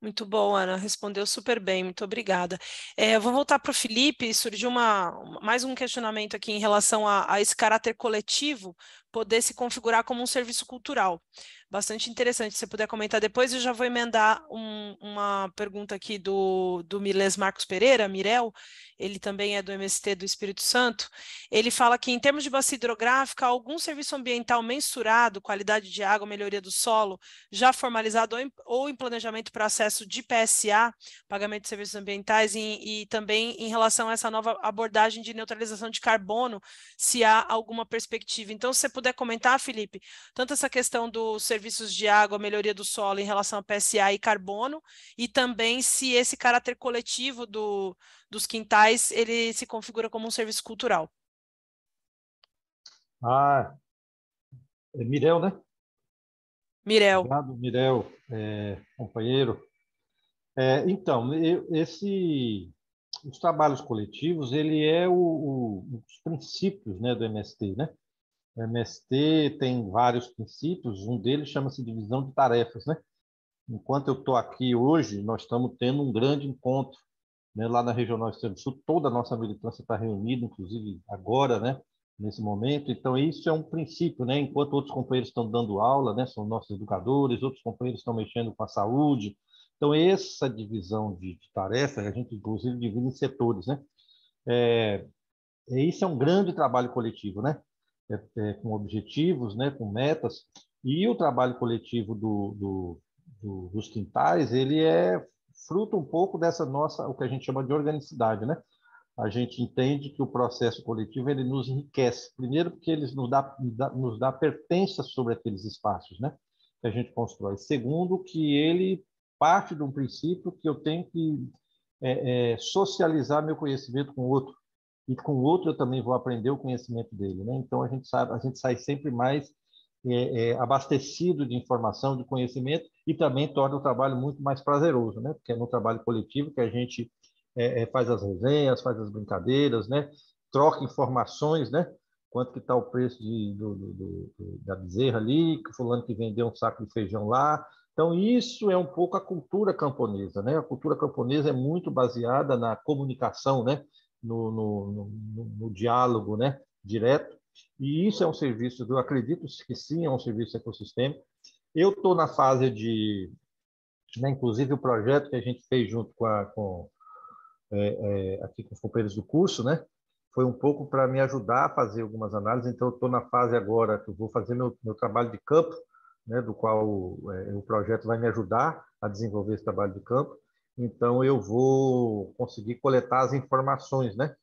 Muito bom, Ana, respondeu super bem, muito obrigada. Eu vou voltar para o Felipe, surgiu mais um questionamento aqui em relação a esse caráter coletivo poder se configurar como um serviço cultural. Bastante interessante, se você puder comentar depois, eu já vou emendar uma pergunta aqui do Miles Marcos Pereira, Mirel, ele também é do MST do Espírito Santo. Ele fala que, em termos de bacia hidrográfica, algum serviço ambiental mensurado, qualidade de água, melhoria do solo, já formalizado ou em planejamento para acesso de PSA, pagamento de serviços ambientais, e também em relação a essa nova abordagem de neutralização de carbono, se há alguma perspectiva. Então, se você puder comentar, Felipe, tanto essa questão dos serviços de água, melhoria do solo em relação a PSA e carbono, e também se esse caráter coletivo dos quintais, ele se configura como um serviço cultural. Mirel, né? Mirel. Obrigado, Mirel, companheiro. Então, os trabalhos coletivos, ele é um dos princípios, né, do MST, né? O MST tem vários princípios, um deles chama-se divisão de tarefas, né? Enquanto eu estou aqui hoje, nós estamos tendo um grande encontro, né, lá na Regional Extremo Sul, toda a nossa militância está reunida, inclusive agora, né, nesse momento. Então, isso é um princípio, né? Enquanto outros companheiros estão dando aula, né, são nossos educadores, outros companheiros estão mexendo com a saúde. Então, essa divisão de tarefas, a gente, inclusive, divide em setores, né? Isso é um grande trabalho coletivo, né? Com objetivos, né? Com metas. E o trabalho coletivo dos quintais, ele é fruto um pouco dessa nossa, o que a gente chama de organicidade, né? A gente entende que o processo coletivo ele nos enriquece. Primeiro, porque ele nos dá pertença sobre aqueles espaços, né? Que a gente constrói. Segundo, que ele parte de um princípio que eu tenho que socializar meu conhecimento com o outro. E com o outro eu também vou aprender o conhecimento dele, né? Então a gente sai sempre mais abastecido de informação, de conhecimento, e também torna o trabalho muito mais prazeroso, né? Porque é no trabalho coletivo que a gente faz as resenhas, faz as brincadeiras, né? Troca informações, né? Quanto que está o preço da bezerra ali, que fulano que vendeu um saco de feijão lá. Então, isso é um pouco a cultura camponesa, né? A cultura camponesa é muito baseada na comunicação, né? No diálogo, né? Direto. E isso é um serviço, eu acredito que sim, é um serviço ecossistêmico. Eu estou na fase de, né, inclusive o projeto que a gente fez junto aqui com os companheiros do curso, né, foi um pouco para me ajudar a fazer algumas análises. Então, eu estou na fase agora que eu vou fazer meu trabalho de campo, né, do qual o projeto vai me ajudar a desenvolver esse trabalho de campo. Então, eu vou conseguir coletar as informações, né,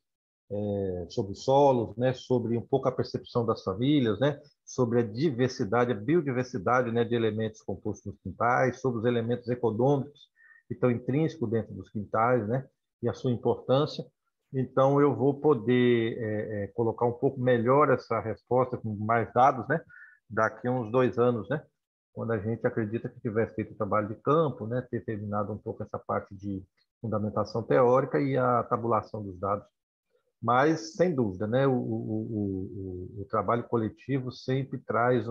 sobre solos, né, sobre um pouco a percepção das famílias, né, sobre a diversidade, a biodiversidade, né, de elementos compostos nos quintais, sobre os elementos econômicos que estão intrínsecos dentro dos quintais, né, e a sua importância. Então, eu vou poder colocar um pouco melhor essa resposta com mais dados, né, daqui a uns 2 anos, né, quando a gente acredita que tiver feito o trabalho de campo, né, ter terminado um pouco essa parte de fundamentação teórica e a tabulação dos dados. Mas, sem dúvida, né, o trabalho coletivo sempre traz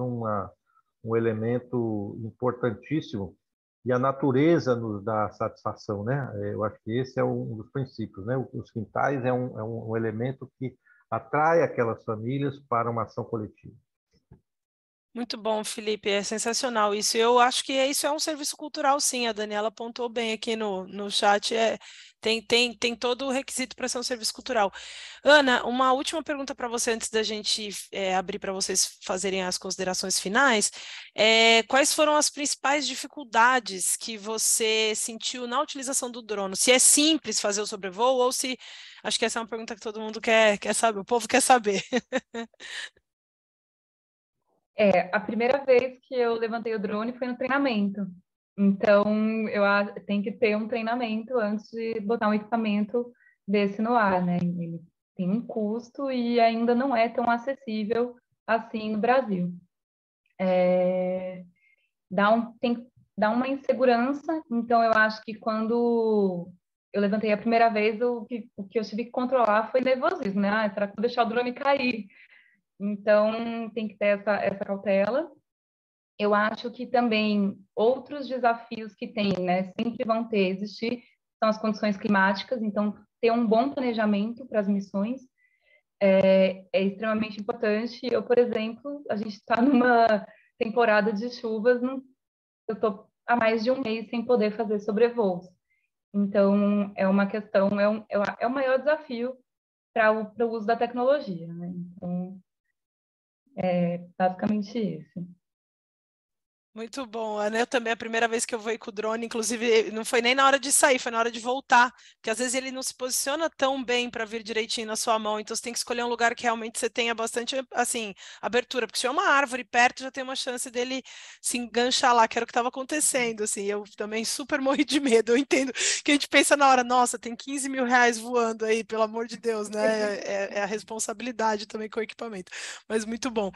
um elemento importantíssimo e a natureza nos dá satisfação, né? Eu acho que esse é um dos princípios, né? Os quintais é um elemento que atrai aquelas famílias para uma ação coletiva. Muito bom, Felipe, é sensacional isso. Eu acho que isso é um serviço cultural, sim. A Daniela apontou bem aqui no chat. Tem todo o requisito para ser um serviço cultural. Ana, uma última pergunta para você antes da gente abrir para vocês fazerem as considerações finais. Quais foram as principais dificuldades que você sentiu na utilização do drone? Se é simples fazer o sobrevoo ou se... Acho que essa é uma pergunta que todo mundo quer saber, o povo quer saber. A primeira vez que eu levantei o drone foi no treinamento. Então, tem que ter um treinamento antes de botar um equipamento desse no ar, né? Ele tem um custo e ainda não é tão acessível assim no Brasil. Tem que dar uma insegurança. Então, eu acho que quando eu levantei a primeira vez, o que eu tive que controlar foi nervosismo, né? Será que eu vou deixar o drone cair? Então, tem que ter essa cautela. Eu acho que também outros desafios que tem, né, sempre vão existir, são as condições climáticas, então ter um bom planejamento para as missões é extremamente importante. Eu, por exemplo, a gente está numa temporada de chuvas, eu estou há mais de um mês sem poder fazer sobrevoos. Então, é uma questão, é o maior desafio para o uso da tecnologia, né? Então, é basicamente isso. Muito bom, Ana. Eu também, a primeira vez que eu voei com o drone, inclusive, não foi nem na hora de sair, foi na hora de voltar, porque às vezes ele não se posiciona tão bem para vir direitinho na sua mão, então você tem que escolher um lugar que realmente você tenha bastante, assim, abertura, porque se tiver uma árvore perto, já tem uma chance dele se enganchar lá, que era o que estava acontecendo, assim, eu também super morri de medo, eu entendo que a gente pensa na hora, nossa, tem 15 mil reais voando aí, pelo amor de Deus, né, é a responsabilidade também com o equipamento, mas muito bom.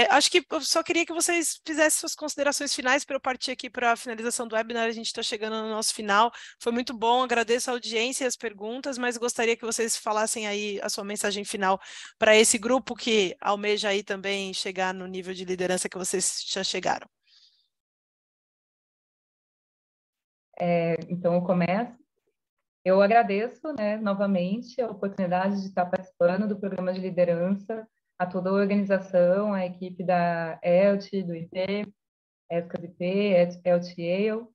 Acho que eu só queria que vocês fizessem suas considerações finais para eu partir aqui para a finalização do webinar. A gente está chegando no nosso final. Foi muito bom, agradeço a audiência e as perguntas, mas gostaria que vocês falassem aí a sua mensagem final para esse grupo que almeja aí também chegar no nível de liderança que vocês já chegaram. Então, eu começo. Eu agradeço, né, novamente a oportunidade de estar participando do programa de liderança, a toda a organização, a equipe da ELT, do IP, ESCAS IP, ELT Yale.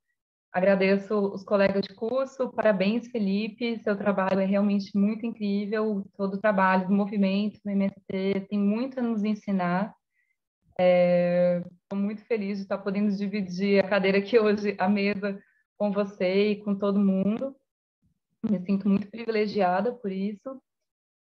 Agradeço os colegas de curso, parabéns, Felipe, seu trabalho é realmente muito incrível, todo o trabalho do movimento do MST tem muito a nos ensinar. Estou muito feliz de estar podendo dividir a cadeira aqui hoje, a mesa, com você e com todo mundo. Me sinto muito privilegiada por isso.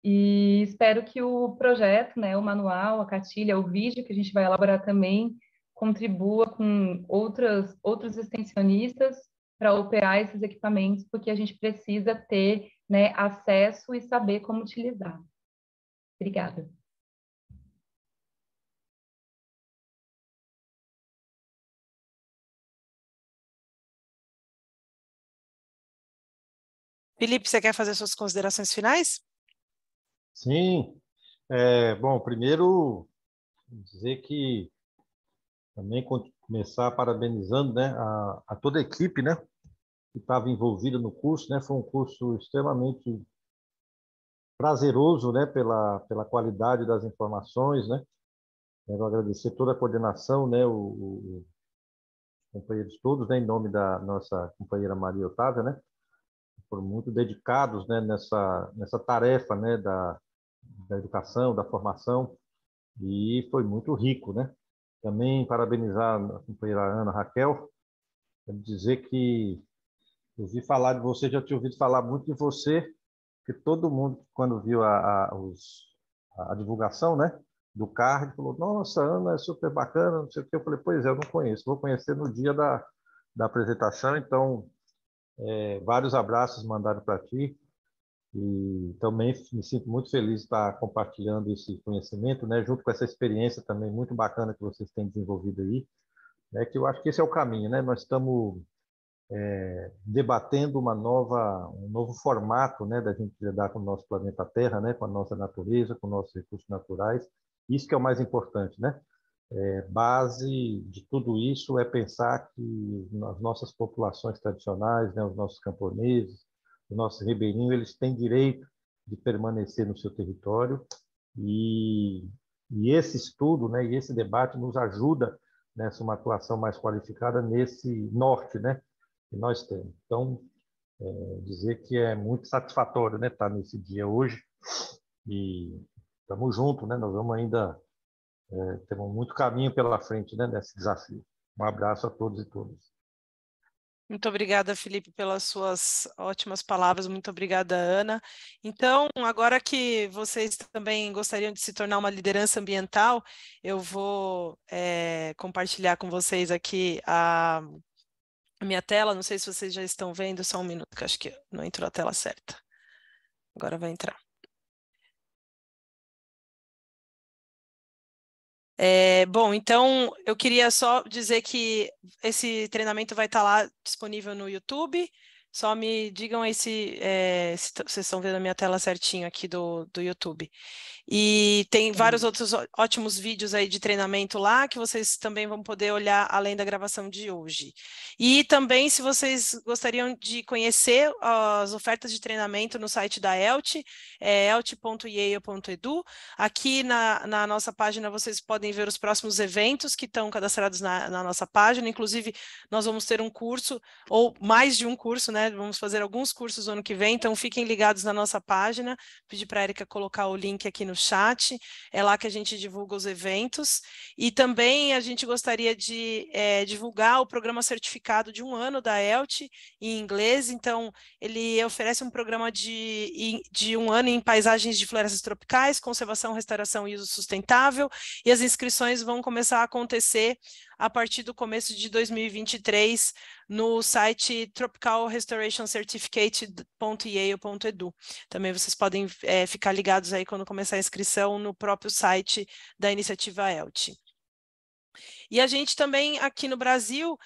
E espero que o projeto, né, o manual, a cartilha, o vídeo que a gente vai elaborar também, contribua com outros extensionistas para operar esses equipamentos, porque a gente precisa ter, né, acesso e saber como utilizar. Obrigada. Felipe, você quer fazer suas considerações finais? Sim. Bom, primeiro dizer que também começar parabenizando, né, a toda a equipe, né, que estava envolvida no curso, né, foi um curso extremamente prazeroso, né, pela qualidade das informações, né. Quero agradecer toda a coordenação, né, os companheiros todos, né, em nome da nossa companheira Maria Otávia, né, foram muito dedicados, né, nessa tarefa, né, da educação, da formação, e foi muito rico, né. Também parabenizar a companheira Ana Raquel, quero dizer que eu ouvi falar de você, já tinha ouvido falar muito de você, que todo mundo, quando viu a divulgação, né, do card, falou, nossa, Ana é super bacana, não sei o que. Eu falei, pois é, eu não conheço, vou conhecer no dia da apresentação, então, vários abraços mandaram para ti, e também me sinto muito feliz de estar compartilhando esse conhecimento, né, junto com essa experiência também muito bacana que vocês têm desenvolvido aí, né, que eu acho que esse é o caminho, né, nós estamos debatendo um novo formato, né, da gente lidar com o nosso planeta Terra, né, com a nossa natureza, com nossos recursos naturais. Isso que é o mais importante, né? base de tudo isso é pensar que as nossas populações tradicionais, né, os nossos camponeses, os nossos ribeirinhos, eles têm direito de permanecer no seu território e esse estudo, né, e esse debate nos ajuda nessa uma atuação mais qualificada nesse norte, né, que nós temos. Então, dizer que é muito satisfatório, né, estar nesse dia hoje e estamos juntos, né, nós vamos ainda temos muito caminho pela frente, né, nesse desafio. Um abraço a todos e todas. Muito obrigada, Felipe, pelas suas ótimas palavras. Muito obrigada, Ana. Então, agora que vocês também gostariam de se tornar uma liderança ambiental, eu vou compartilhar com vocês aqui a minha tela. Não sei se vocês já estão vendo, só um minuto, que acho que não entrou a tela certa. Agora vai entrar. Bom, então eu queria só dizer que esse treinamento vai estar lá disponível no YouTube. Só me digam aí se vocês estão vendo a minha tela certinho aqui do YouTube. E tem vários outros ótimos vídeos aí de treinamento lá que vocês também vão poder olhar além da gravação de hoje. E também, se vocês gostariam de conhecer as ofertas de treinamento no site da ELTE, elt.yale.edu. Aqui na nossa página vocês podem ver os próximos eventos que estão cadastrados na nossa página. Inclusive, nós vamos ter um curso, ou mais de um curso, né? Vamos fazer alguns cursos no ano que vem, então fiquem ligados na nossa página. Pedi para a Erika colocar o link aqui no chat, é lá que a gente divulga os eventos. E também a gente gostaria de divulgar o programa certificado de 1 ano da ELTE em inglês. Então, ele oferece um programa de 1 ano em paisagens de florestas tropicais, conservação, restauração e uso sustentável, e as inscrições vão começar a acontecer a partir do começo de 2023 no site tropicalrestorationcertificate.yale.edu. Também vocês podem ficar ligados aí quando começar a inscrição no próprio site da iniciativa ELTE. E a gente também, aqui no Brasil,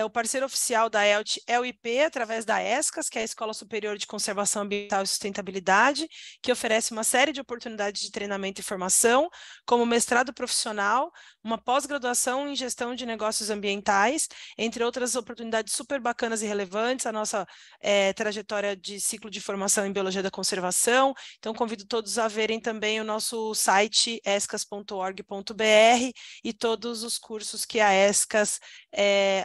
o parceiro oficial da ELTE é o IP, através da ESCAS, que é a Escola Superior de Conservação Ambiental e Sustentabilidade, que oferece uma série de oportunidades de treinamento e formação, como mestrado profissional, uma pós-graduação em gestão de negócios ambientais, entre outras oportunidades super bacanas e relevantes, a nossa trajetória de ciclo de formação em Biologia da Conservação. Então, convido todos a verem também o nosso site escas.org.br e todos os cursos que a ESCAS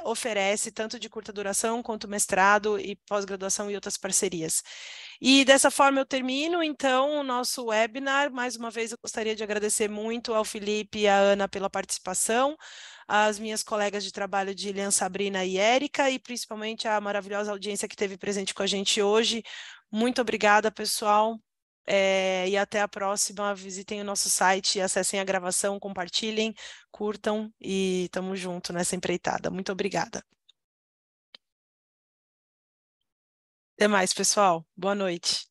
oferece, tanto de curta duração quanto mestrado e pós-graduação e outras parcerias. E dessa forma eu termino, então, o nosso webinar. Mais uma vez eu gostaria de agradecer muito ao Felipe e à Ana pela participação, às minhas colegas de trabalho de Ilian, Sabrina e Érica, e principalmente à maravilhosa audiência que esteve presente com a gente hoje. Muito obrigada, pessoal. E até a próxima. Visitem o nosso site, acessem a gravação, compartilhem, curtam e estamos juntos nessa empreitada. Muito obrigada. Até mais, pessoal. Boa noite.